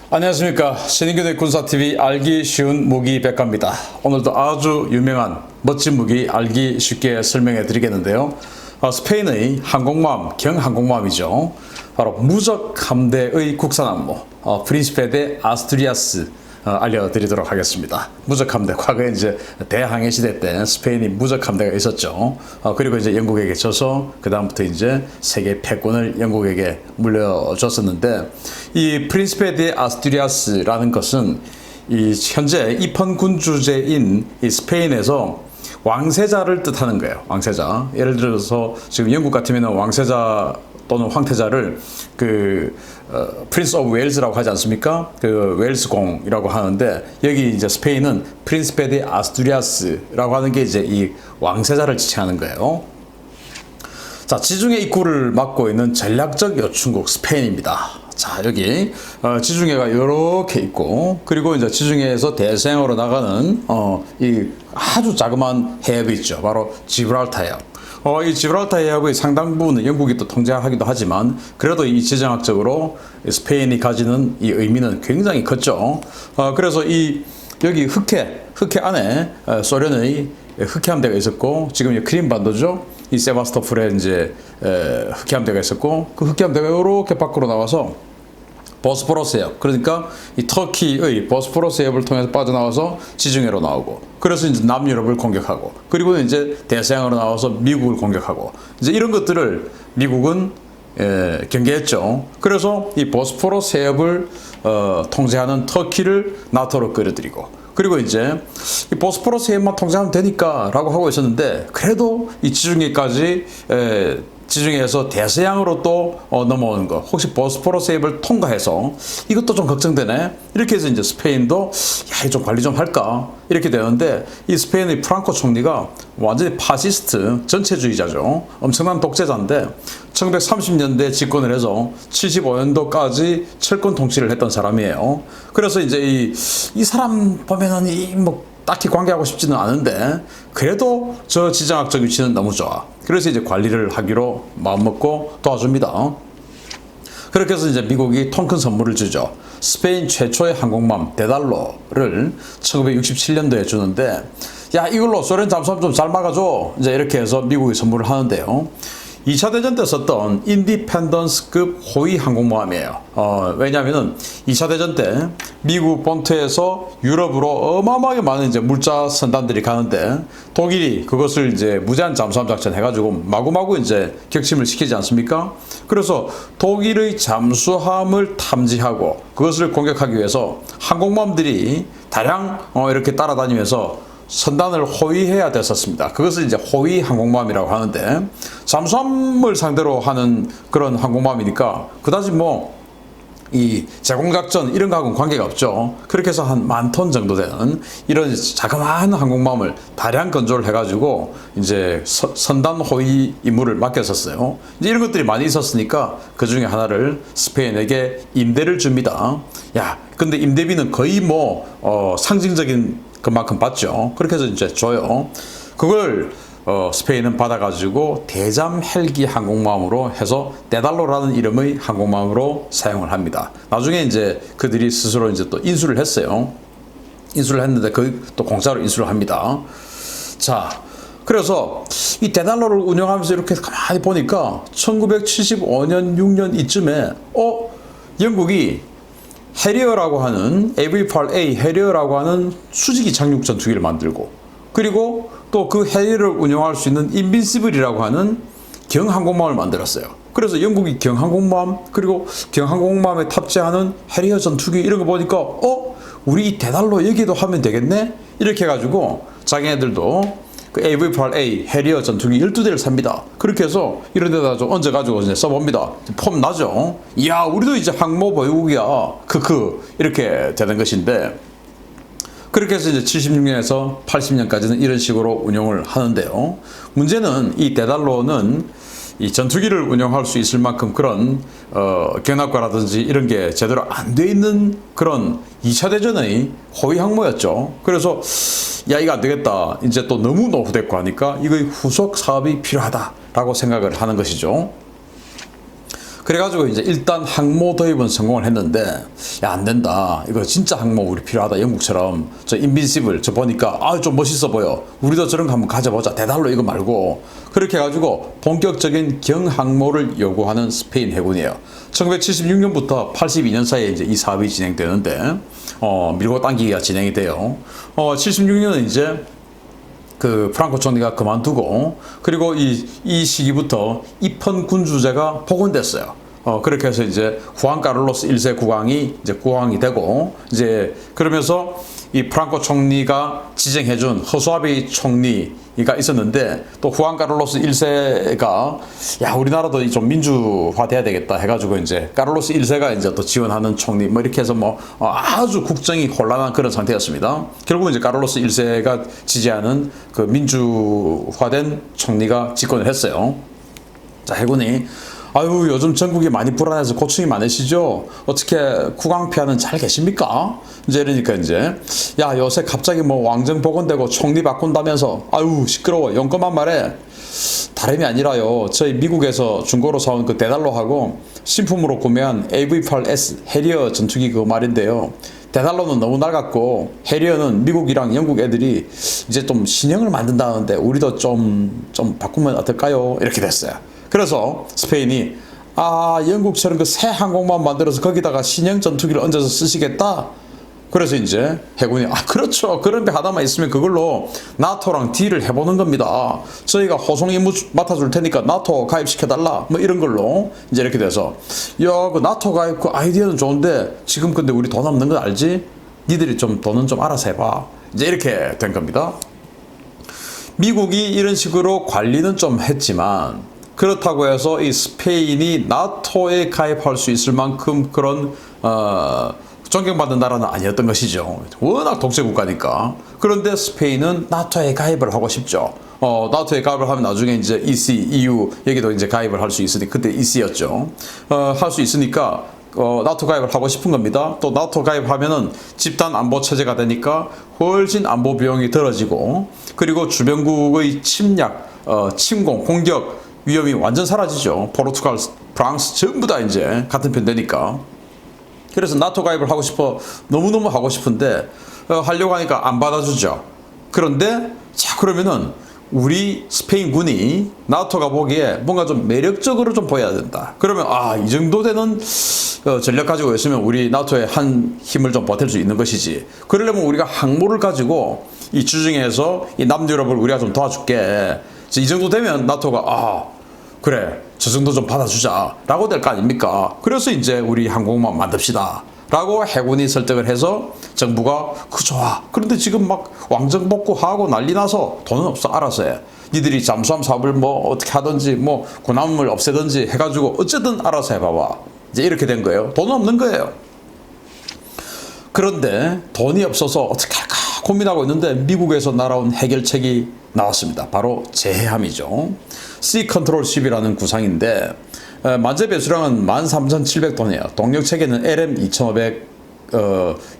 안녕하십니까. 신인균의 군사TV 알기 쉬운 무기 백과입니다. 오늘도 아주 유명한 멋진 무기 알기 쉽게 설명해 드리겠는데요. 스페인의 항공모함, 경항공모함이죠. 바로 무적 함대의 국산 함모 프린시페 데 아스투리아스 알려드리도록 하겠습니다. 무적 함대, 과거에 이제 대항해 시대 때 스페인이 무적 함대가 있었죠. 그리고 이제 영국에게 져서 그 다음부터 이제 세계 패권을 영국에게 물려줬었는데, 이 프린시페 데 아스투리아스라는 것은 이 현재 입헌군 주제인 이 스페인에서 왕세자를 뜻하는 거예요. 왕세자. 예를 들어서 지금 영국 같으면 왕세자 또는 황태자를 프린스 오브 웨일즈라고 하지 않습니까? 웨일스 공이라고 하는데, 여기 이제 스페인은 프린시페 데 아스투리아스라고 하는 게 이제 이 왕세자를 지칭하는 거예요. 자, 지중해 입구를 막고 있는 전략적 요충국 스페인입니다. 자, 여기 지중해가 이렇게 있고, 그리고 이제 지중해에서 대서양으로 나가는 이 아주 자그마한 해협이 있죠. 바로 지브랄타 해협. 이 지브랄타 해협의 상당 부분은 영국이 또 통제하기도 하지만, 그래도 이 지정학적으로 스페인이 가지는 이 의미는 굉장히 컸죠. 그래서 여기 흑해 안에 소련의 흑해 함대가 있었고, 지금 크림 반도죠. 이 세바스토폴에 이제 흑해 함대가 있었고, 그 흑해 함대가 이렇게 밖으로 나와서 보스포러스 해협, 그러니까 이 터키의 보스포러스 해협을 통해서 빠져나와서 지중해로 나오고, 그래서 이제 남유럽을 공격하고, 그리고 이제 대서양으로 나와서 미국을 공격하고, 이제 이런 것들을 미국은 경계했죠. 그래서 이 보스포러스 해협을 통제하는 터키를 나토로 끌어들이고, 그리고 이제 이 보스포러스 해협만 통제하면 되니까라고 하고 있었는데, 그래도 이 지중해에서 대서양으로 또 넘어오는 거, 혹시 보스포러스 해협을 통과해서 이것도 좀 걱정되네. 이렇게 해서 이제 스페인도 좀 관리 좀 할까 이렇게 되는데, 이 스페인의 프랑코 총리가 완전히 파시스트 전체주의자죠. 엄청난 독재자인데 1930년대 집권을 해서 75년도까지 철권 통치를 했던 사람이에요. 그래서 이제 이 사람 보면은 딱히 관계하고 싶지는 않은데, 그래도 저 지정학적 위치는 너무 좋아. 그래서 이제 관리를 하기로 마음먹고 도와줍니다. 그렇게 해서 이제 미국이 통 큰 선물을 주죠. 스페인 최초의 항공모함 데달로를 1967년도에 주는데, 야, 이걸로 소련 잠수함 좀 잘 막아줘. 이제 이렇게 해서 미국이 선물을 하는데요. 2차 대전 때 썼던 인디펜던스급 호위 항공모함이에요. 왜냐하면은 2차 대전 때 미국 본토에서 유럽으로 어마어마하게 많은 이제 물자 선단들이 가는데, 독일이 그것을 이제 무제한 잠수함 작전 해가지고 마구마구 이제 격침을 시키지 않습니까? 그래서 독일의 잠수함을 탐지하고 그것을 공격하기 위해서 항공모함들이 다량 이렇게 따라다니면서 선단을 호위해야 됐었습니다. 그것을 이제 호위 항공모함이라고 하는데, 잠수함을 상대로 하는 그런 항공모함이니까 그다지 이 제공작전 이런 거하고는 관계가 없죠. 그렇게 해서 한 10,000톤 정도 되는 이런 자그마한 항공모함을 다량 건조를 해가지고 이제 선단 호위 임무를 맡겼었어요. 이제 이런 것들이 많이 있었으니까 그 중에 하나를 스페인에게 임대를 줍니다. 야, 근데 임대비는 거의 상징적인 그만큼 받죠. 그렇게 해서 이제 줘요. 그걸 스페인은 받아가지고 대잠 헬기 항공모함으로 해서 데달로라는 이름의 항공모함으로 사용을 합니다. 나중에 이제 그들이 스스로 이제 또 인수를 했어요. 인수를 했는데 또 공짜로 인수를 합니다. 자, 그래서 이 데달로를 운영하면서 이렇게 가만히 보니까 1975년 6년 이쯤에 영국이 해리어라고 하는 AV-8A 해리어라고 하는 수직이 착륙 전투기를 만들고, 그리고 또 그 해리어를 운영할 수 있는 인빈시블이라고 하는 경항공모함을 만들었어요. 그래서 영국이 경항공모함, 그리고 경항공모함에 탑재하는 해리어 전투기 이런 거 보니까 우리 이 데달로 여기도 하면 되겠네? 이렇게 해가지고 자기네들도 그 AV-8A 해리어 전투기 12대를 삽니다. 그렇게 해서 이런 데다 좀 얹어가지고 이제 써봅니다. 폼 나죠? 이야, 우리도 이제 항모 보유국이야. 이렇게 되는 것인데, 그렇게 해서 이제 76년에서 80년까지는 이런 식으로 운영을 하는데요. 문제는 이 데달로는 이 전투기를 운영할 수 있을 만큼 그런 견학과라든지 이런 게 제대로 안 돼 있는 그런 2차 대전의 호위 항모였죠. 그래서 야, 이거 안 되겠다. 이제 또 너무 노후됐고 하니까 이거의 후속 사업이 필요하다라고 생각을 하는 것이죠. 그래가지고 이제 일단 항모 도입은 성공을 했는데, 야, 안 된다. 이거 진짜 항모 우리 필요하다. 영국처럼. 저 인빈시블 저 보니까 좀 멋있어 보여. 우리도 저런 거 한번 가져보자. 대달로 이거 말고. 그렇게 해가지고 본격적인 경항모를 요구하는 스페인 해군이에요. 1976년부터 82년 사이에 이제 이 사업이 진행되는데, 밀고 당기기가 진행이 돼요. 76년은 이제 그 프랑코 총리가 그만두고, 그리고 이 시기부터 입헌 군주제가 복원됐어요. 그렇게 해서 이제 후안 카를로스 1세 국왕이 이제 국왕이 되고, 이제 그러면서 이 프랑코 총리가 지정해준 허수아비 총리가 있었는데, 또 후안 카를로스 1세가 야, 우리나라도 좀 민주화 돼야 되겠다 해가지고 이제 카를로스 1세가 이제 또 지원하는 총리 뭐 이렇게 해서 뭐 아주 국정이 혼란한 그런 상태였습니다. 결국 이제 카를로스 1세가 지지하는 그 민주화된 총리가 집권을 했어요. 자, 해군이 아유, 요즘 전국이 많이 불안해서 고충이 많으시죠? 어떻게 국왕폐하는 잘 계십니까? 이제 이러니까 이제, 야, 요새 갑자기 뭐 왕정 복원되고 총리 바꾼다면서, 아유, 시끄러워. 용건만 말해. 다름이 아니라요. 저희 미국에서 중고로 사온 그 대달로하고 신품으로 구매한 AV-8S 해리어 전투기 그거 말인데요. 대달로는 너무 낡았고 해리어는 미국이랑 영국 애들이 이제 좀 신형을 만든다는데 우리도 좀 바꾸면 어떨까요? 이렇게 됐어요. 그래서 스페인이 영국처럼 그 새 항공모함 만들어서 거기다가 신형 전투기를 얹어서 쓰시겠다. 그래서 이제 해군이 그렇죠. 그런 배 하나만 있으면 그걸로 나토랑 딜을 해보는 겁니다. 저희가 호송 임무 맡아줄 테니까 나토 가입시켜달라. 뭐 이런 걸로 이제 이렇게 돼서 그 나토 가입 그 아이디어는 좋은데 지금 근데 우리 돈 없는 건 알지? 니들이 좀 돈은 좀 알아서 해봐. 이제 이렇게 된 겁니다. 미국이 이런 식으로 관리는 좀 했지만 그렇다고 해서 이 스페인이 나토에 가입할 수 있을 만큼 그런 존경받는 나라는 아니었던 것이죠. 워낙 독재 국가니까. 그런데 스페인은 나토에 가입을 하고 싶죠. 나토에 가입을 하면 나중에 이제 EC, EU 여기도 이제 가입을 할 수 있으니 그때 EC였죠. 할 수 있으니까 나토 가입을 하고 싶은 겁니다. 또 나토 가입하면은 집단 안보 체제가 되니까 훨씬 안보 비용이 떨어지고 그리고 주변국의 침략, 침공, 공격 위험이 완전 사라지죠. 포르투갈, 프랑스 전부 다 이제 같은 편 되니까. 그래서 나토 가입을 하고 싶어 너무너무 하고 싶은데 하려고 하니까 안 받아주죠. 그런데 자 그러면은 우리 스페인 군이 나토가 보기에 뭔가 좀 매력적으로 좀 보여야 된다. 그러면 이 정도 되는 전력 가지고 있으면 우리 나토의 한 힘을 좀 보탤 수 있는 것이지. 그러려면 우리가 항모를 가지고 이 주중에서 이 남유럽을 우리가 좀 도와줄게. 이 정도 되면 나토가 그래 저 정도 좀 받아주자 라고 될 거 아닙니까? 그래서 이제 우리 항공모함 만듭시다 라고 해군이 설득을 해서 정부가 좋아. 그런데 지금 막 왕정복구하고 난리 나서 돈은 없어. 알아서 해. 니들이 잠수함 사업을 뭐 어떻게 하든지 뭐 군함을 없애든지 해가지고 어쨌든 알아서 해봐봐. 이제 이렇게 된 거예요. 돈은 없는 거예요. 그런데 돈이 없어서 어떻게 할까 고민하고 있는데 미국에서 날아온 해결책이 나왔습니다. 바로 제해함이죠. Sea Control Ship이라는 구상인데 만재 배수량은 13,700톤이에요. 동력 체계는 LM2500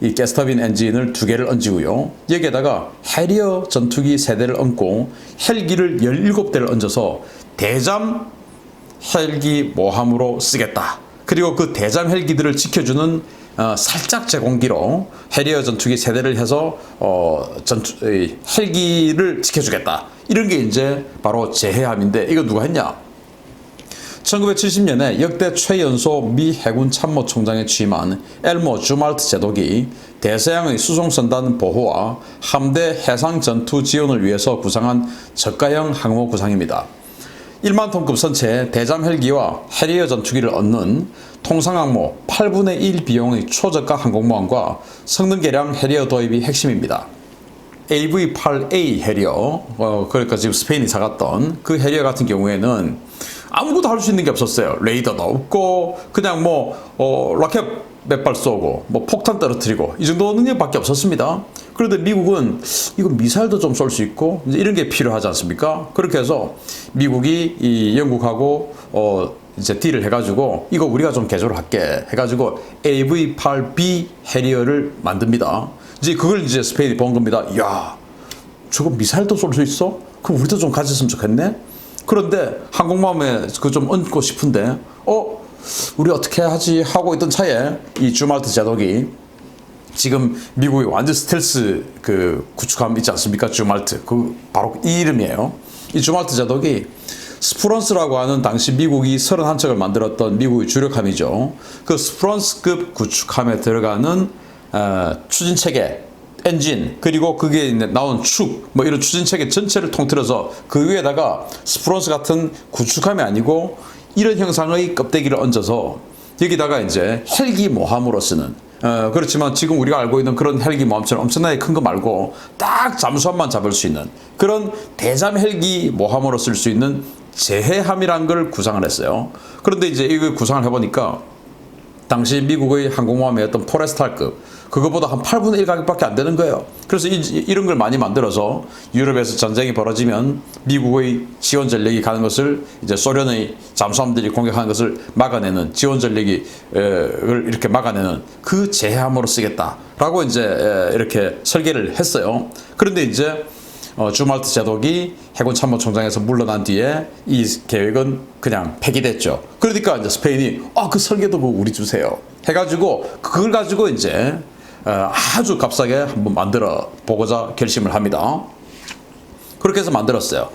이 가스터빈 엔진을 2개를 얹이고요. 여기에다가 해리어 전투기 3대를 얹고 헬기를 17대를 얹어서 대잠 헬기 모함으로 쓰겠다. 그리고 그 대잠 헬기들을 지켜주는 살짝 제공기로 해리어 전투기 3대를 해서 헬기를 지켜주겠다. 이런 게 이제 바로 제해함인데 이거 누가 했냐? 1970년에 역대 최연소 미 해군 참모총장에 취임한 엘모 주말트 제독이 대서양의 수송선단 보호와 함대 해상 전투 지원을 위해서 구상한 저가형 항모 구상입니다. 1만 톤급 선체에 대잠 헬기와 해리어 전투기를 얻는 통상항모 8분의 1 비용의 초저가 항공모함과 성능 개량 해리어 도입이 핵심입니다. AV-8A 해리어, 그러니까 지금 스페인이 사갔던 그 해리어 같은 경우에는 아무것도 할 수 있는 게 없었어요. 레이더도 없고 그냥 로켓 몇 발 쏘고 폭탄 떨어뜨리고 이 정도 능력밖에 없었습니다. 그런데 미국은 이거 미사일도 좀 쏠 수 있고 이제 이런 게 필요하지 않습니까? 그렇게 해서 미국이 이 영국하고 이제 딜을 해가지고 이거 우리가 좀 개조를 할게 해가지고 AV-8B 해리어를 만듭니다. 이제 그걸 이제 스페인이 본 겁니다. 야, 저거 미사일도 쏠 수 있어? 그럼 우리도 좀 가졌으면 좋겠네. 그런데 항공모함에 그 좀 얹고 싶은데 우리 어떻게 하지 하고 있던 차에 이 주말트 제독이 지금 미국의 완전 스텔스 그 구축함 있지 않습니까? 주말트. 그 바로 이 이름이에요. 이 주말트 제독이 스프런스라고 하는 당시 미국이 31척을 만들었던 미국의 주력함이죠. 그 스프런스급 구축함에 들어가는 추진체계, 엔진, 그리고 그게 나온 축, 뭐 이런 추진체계 전체를 통틀어서 그 위에다가 스프런스 같은 구축함이 아니고 이런 형상의 껍데기를 얹어서 여기다가 이제 헬기 모함으로 쓰는 그렇지만 지금 우리가 알고 있는 그런 헬기 모함처럼 엄청나게 큰 거 말고 딱 잠수함만 잡을 수 있는 그런 대잠 헬기 모함으로 쓸 수 있는 제해함이란 걸 구상을 했어요. 그런데 이제 이걸 구상을 해보니까 당시 미국의 항공모함이었던 포레스탈급 그거보다 한 8분의 1 가격밖에 안 되는 거예요. 그래서 이런 걸 많이 만들어서 유럽에서 전쟁이 벌어지면 미국의 지원 전력이 가는 것을 이제 소련의 잠수함들이 공격하는 것을 막아내는 지원 전력이 이렇게 막아내는 그 제해함으로 쓰겠다라고 이제 이렇게 설계를 했어요. 그런데 이제 주말트 제독이 해군 참모총장에서 물러난 뒤에 이 계획은 그냥 폐기됐죠. 그러니까 이제 스페인이 그 설계도 우리 주세요 해가지고 그걸 가지고 이제 아주 값싸게 한번 만들어 보고자 결심을 합니다. 그렇게 해서 만들었어요.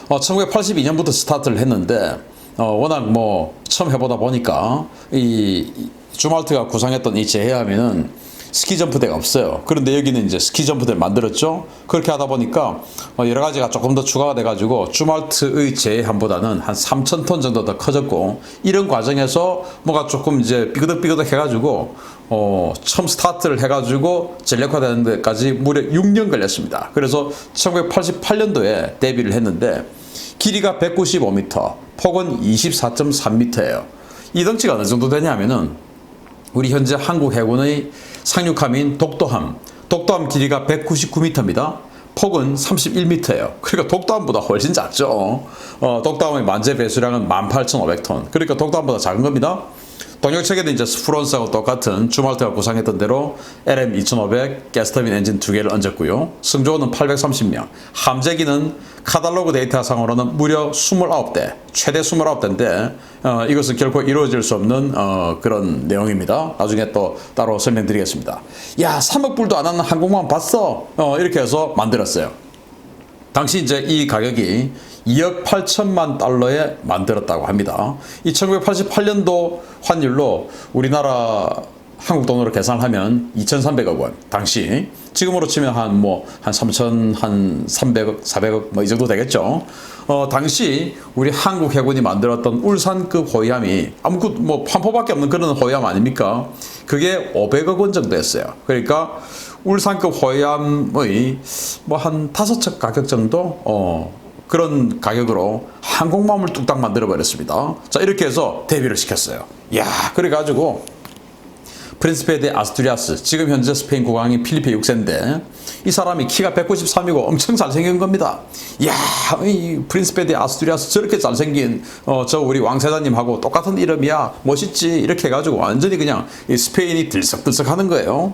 1982년부터 스타트를 했는데 워낙 뭐 처음 해보다 보니까 이 주말트가 구상했던 이 제해함에는 스키 점프대가 없어요. 그런데 여기는 이제 스키 점프대를 만들었죠. 그렇게 하다 보니까 여러 가지가 조금 더 추가가 돼가지고 주말트의 제해함보다는 한 3,000톤 정도 더 커졌고 이런 과정에서 뭐가 조금 이제 삐그덕삐그덕 해가지고 처음 스타트를 해가지고 전력화되는 데까지 무려 6년 걸렸습니다. 그래서 1988년도에 데뷔를 했는데 길이가 195m, 폭은 24.3m예요. 이 덩치가 어느 정도 되냐면은 우리 현재 한국 해군의 상륙함인 독도함 길이가 199m입니다. 폭은 31m예요. 그러니까 독도함보다 훨씬 작죠. 독도함의 만재 배수량은 18,500톤. 그러니까 독도함보다 작은 겁니다. 동력체계도 이제 스프런스하고 똑같은 주말트가 구상했던 대로 LM2500 가스터빈 엔진 2개를 얹었고요. 승조원은 830명. 함재기는 카탈로그 데이터상으로는 무려 29대, 최대 29대인데 이것은 결코 이루어질 수 없는 그런 내용입니다. 나중에 또 따로 설명드리겠습니다. 야, 3억 불도 안 하는 항공모함 봤어? 이렇게 해서 만들었어요. 당시 이제 이 가격이 2억 8천만 달러에 만들었다고 합니다. 이 1988년도 환율로 우리나라 한국 돈으로 계산을 하면 2,300억 원. 당시 지금으로 치면 한 3천, 한 300억, 400억 뭐 이 정도 되겠죠. 당시 우리 한국 해군이 만들었던 울산급 호위함이 아무것도 뭐 판포밖에 없는 그런 호위함 아닙니까? 그게 500억 원 정도였어요. 그러니까 울산급 호위함의 뭐 한 5척 가격 정도 그런 가격으로 항공모함을 뚝딱 만들어 버렸습니다. 자, 이렇게 해서 데뷔를 시켰어요. 야, 그래가지고 프린시페 데 아스투리아스, 지금 현재 스페인 국왕이 필리페 6세인데 이 사람이 키가 193이고 엄청 잘생긴 겁니다. 야, 이 프린시페 데 아스투리아스 저렇게 잘생긴 저 우리 왕세자님하고 똑같은 이름이야, 멋있지, 이렇게 해가지고 완전히 그냥 이 스페인이 들썩들썩 하는 거예요.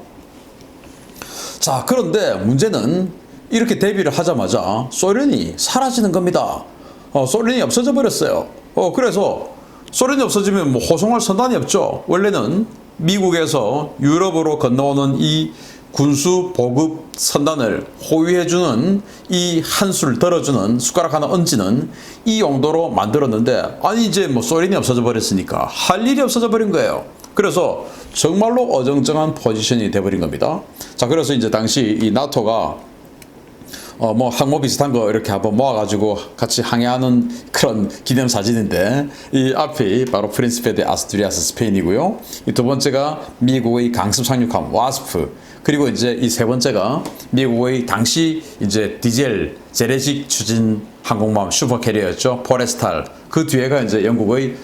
자, 그런데 문제는 이렇게 데뷔를 하자마자 소련이 사라지는 겁니다. 소련이 없어져 버렸어요. 그래서 소련이 없어지면 뭐 호송할 선단이 없죠. 원래는 미국에서 유럽으로 건너오는 이 군수 보급 선단을 호위해주는 이 한 수를 들어주는 숟가락 하나 얹는 이 용도로 만들었는데, 아니 이제 뭐 소련이 없어져 버렸으니까 할 일이 없어져 버린 거예요. 그래서 정말로 어정쩡한 포지션이 돼버린 겁니다. 자, 그래서 이제 당시 이 나토가 뭐 항모 비슷한 거 이렇게 한번 모아가지고 같이 항해하는 그런 기념 사진인데, 이 앞이 바로 프린시페 데 아스투리아스 스페인이고요. 이 두 번째가 미국의 강습 상륙함 와스프, 그리고 이제 이 세 번째가 미국의 당시 이제 디젤 재래식 추진 항공모함 슈퍼캐리어였죠. 포레스탈. 그 뒤에가 이제 영국의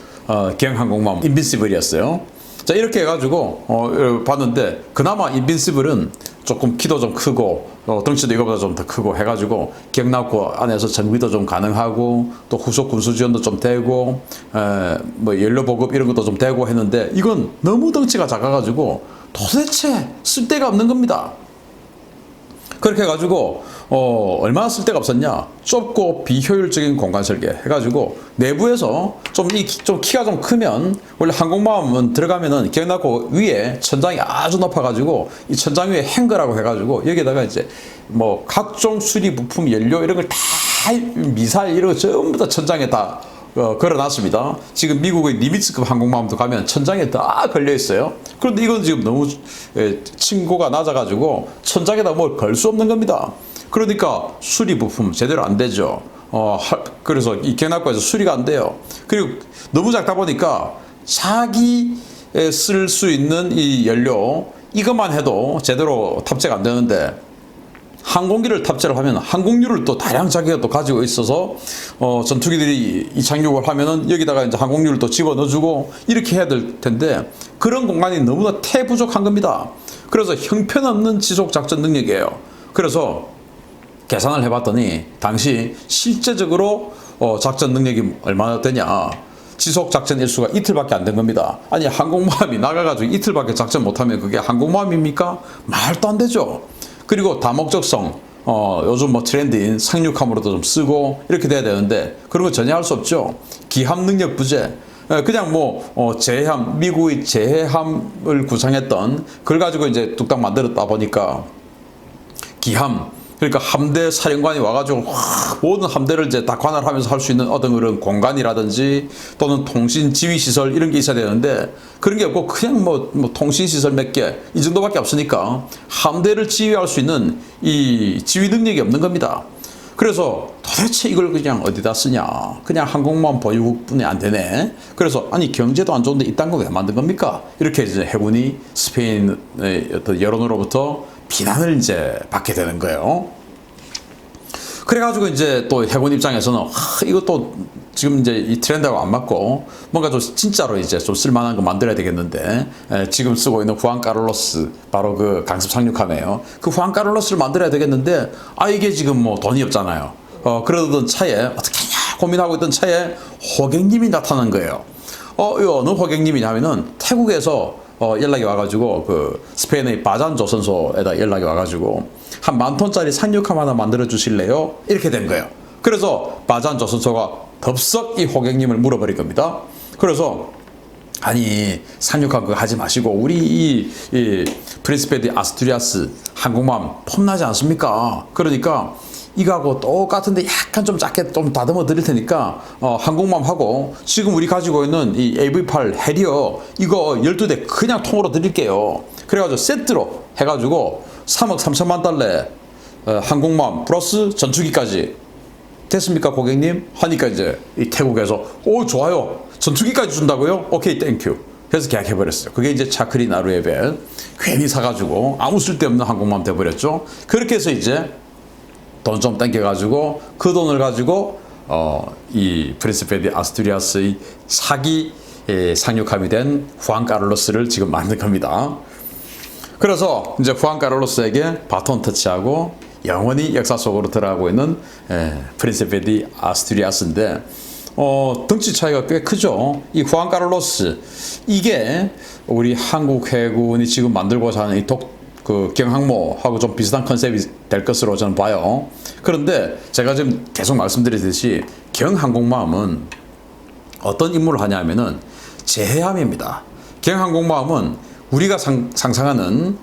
경항공모함 인빈시블이었어요. 자, 이렇게 해가지고 봤는데 그나마 인빈시블은 조금 키도 좀 크고 덩치도 이거보다 좀 더 크고 해가지고 경납고 안에서 정비도 좀 가능하고 또 후속 군수 지원도 좀 되고 뭐 연료 보급 이런 것도 좀 되고 했는데, 이건 너무 덩치가 작아가지고 도대체 쓸데가 없는 겁니다. 그렇게 해가지고 얼마나 쓸 데가 없었냐? 좁고 비효율적인 공간 설계 해가지고 내부에서 좀 키가 좀 크면 원래 항공모함은 들어가면은 기억나고 위에 천장이 아주 높아가지고 이 천장 위에 행거라고 해가지고 여기다가 이제 뭐 각종 수리 부품 연료 이런 걸 다 미사일 이런 거 전부 다 천장에 다 걸어놨습니다. 지금 미국의 니미츠급 항공모함도 가면 천장에 다 걸려 있어요. 그런데 이건 지금 너무 층고가 낮아가지고 천장에다 뭘 걸 수 없는 겁니다. 그러니까 수리 부품 제대로 안 되죠. 그래서 이 경납고에서 수리가 안 돼요. 그리고 너무 작다 보니까 자기 쓸 수 있는 이 연료 이것만 해도 제대로 탑재가 안 되는데 항공기를 탑재를 하면 항공유를 또 다량 자기가 또 가지고 있어서 전투기들이 이착륙을 하면은 여기다가 이제 항공유를 또 집어 넣어주고 이렇게 해야 될 텐데 그런 공간이 너무나 태부족한 겁니다. 그래서 형편없는 지속 작전 능력이에요. 그래서 계산을 해봤더니 당시 실제적으로 작전 능력이 얼마나 되냐? 지속 작전 일수가 이틀밖에 안 된 겁니다. 아니 항공모함이 나가가지고 이틀밖에 작전 못하면 그게 항공모함입니까? 말도 안 되죠. 그리고 다목적성, 요즘 뭐 트렌드인 상륙함으로도 좀 쓰고 이렇게 돼야 되는데 그런 거 전혀 할 수 없죠. 기함 능력 부재. 그냥 제해함, 미국의 제해함을 구상했던 그걸 가지고 이제 뚝딱 만들었다 보니까 기함, 그러니까 함대 사령관이 와가지고 모든 함대를 이제 다 관할하면서 할 수 있는 어떤 그런 공간이라든지 또는 통신 지휘 시설 이런 게 있어야 되는데 그런 게 없고 그냥 뭐 통신 시설 몇 개 이 정도밖에 없으니까 함대를 지휘할 수 있는 이 지휘 능력이 없는 겁니다. 그래서 도대체 이걸 그냥 어디다 쓰냐? 그냥 항공모함 보유국뿐이 안 되네. 그래서 아니 경제도 안 좋은데 이딴 거 왜 만든 겁니까? 이렇게 이제 해군이 스페인의 어떤 여론으로부터 비난을 이제 받게 되는 거예요. 그래가지고 이제 또 해군 입장에서는 이것도 지금 이제 이 트렌드하고 안 맞고 뭔가 좀 진짜로 이제 좀 쓸만한 거 만들어야 되겠는데 지금 쓰고 있는 후안 카를로스 바로 그 강습 상륙함이에요. 그 후안 카를로스를 만들어야 되겠는데 이게 지금 뭐 돈이 없잖아요. 그러던 차에 어떻게 하냐 고민하고 있던 차에 호객님이 나타난 거예요. 이 어느 호객님이냐면은 태국에서 연락이 와가지고 그 스페인의 바잔 조선소에다 연락이 와가지고 한 10,000톤짜리 상륙함 하나 만들어 주실래요? 이렇게 된 거예요. 그래서 바잔 조선소가 덥석 이 호객님을 물어버린 겁니다. 그래서 아니 상륙함 그거 하지 마시고 우리 이 프린시페 디 아스투리아스 항공모함 폼나지 않습니까? 그러니까 이거하고 똑같은데 약간 좀 작게 좀 다듬어 드릴 테니까 항공모함하고 지금 우리 가지고 있는 이 AV8 해리어 이거 12대 그냥 통으로 드릴게요. 그래가지고 세트로 해가지고 3억 3천만 달러 항공모함 플러스 전투기까지 됐습니까 고객님? 하니까 이제 이 태국에서 좋아요 전투기까지 준다고요? 오케이 땡큐 그래서 계약해버렸어요. 그게 이제 차크리 나루에벨 괜히 사가지고 아무 쓸데없는 항공모함 돼버렸죠. 그렇게 해서 이제 돈 좀 땡겨가지고 그 돈을 가지고 이 프린시페 디 아스투리아스의 사기 상륙함이 된 후안 카를로스를 지금 만든 겁니다. 그래서 이제 후안 카를로스에게 바톤 터치하고 영원히 역사 속으로 들어가고 있는 프린시페 디 아스투리아스인데 덩치 차이가 꽤 크죠. 이 후안 카를로스 이게 우리 한국 해군이 지금 만들고자 하는 그 경항모하고 좀 비슷한 컨셉이 될 것으로 저는 봐요. 그런데 제가 지금 계속 말씀드리듯이 경항공모함은 어떤 임무를 하냐면은 제해함입니다. 경항공모함은 우리가 상상하는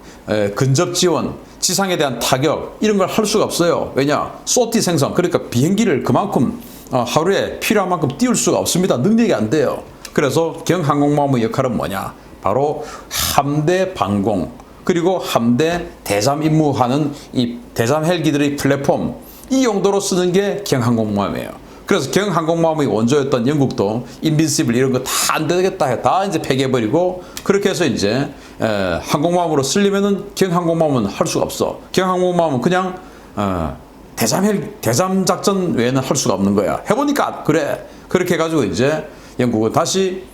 근접 지원, 지상에 대한 타격 이런 걸 할 수가 없어요. 왜냐? 소티 생성 그러니까 비행기를 그만큼 하루에 필요한 만큼 띄울 수가 없습니다. 능력이 안 돼요. 그래서 경항공모함의 역할은 뭐냐? 바로 함대 방공 그리고 함대 대잠 임무하는 이 대잠 헬기들의 플랫폼 이 용도로 쓰는 게 경항공모함이에요. 그래서 경항공모함의 원조였던 영국도 인빈시블 이런 거 다 안 되겠다 다 이제 폐기해버리고 그렇게 해서 이제 항공모함으로 쓰려면은 경항공모함은 할 수가 없어. 경항공모함은 그냥 대잠 작전 외에는 할 수가 없는 거야. 해보니까 그래. 그렇게 해가지고 이제 영국은 다시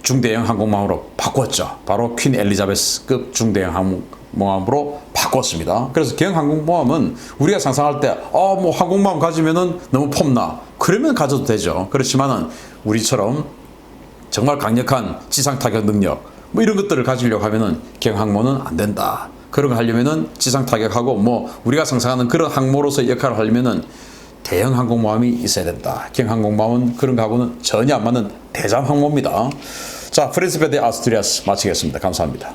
중대형 항공모함으로 바꿨죠. 바로 퀸 엘리자베스급 중대형 항공모함으로 바꿨습니다. 그래서 경항공모함은 우리가 상상할 때 뭐 항공모함 가지면은 너무 폼나. 그러면 가져도 되죠. 그렇지만은 우리처럼 정말 강력한 지상 타격 능력 뭐 이런 것들을 가지려고 하면은 경항모는 안 된다. 그런 거 하려면은 지상 타격하고 뭐 우리가 상상하는 그런 항모로서 역할을 하려면은 대형 항공모함이 있어야 된다. 경항공모함은 그런 거하고는 전혀 안 맞는 대잠 항모입니다. 자, 프린시페 데 아스투리아스 마치겠습니다. 감사합니다.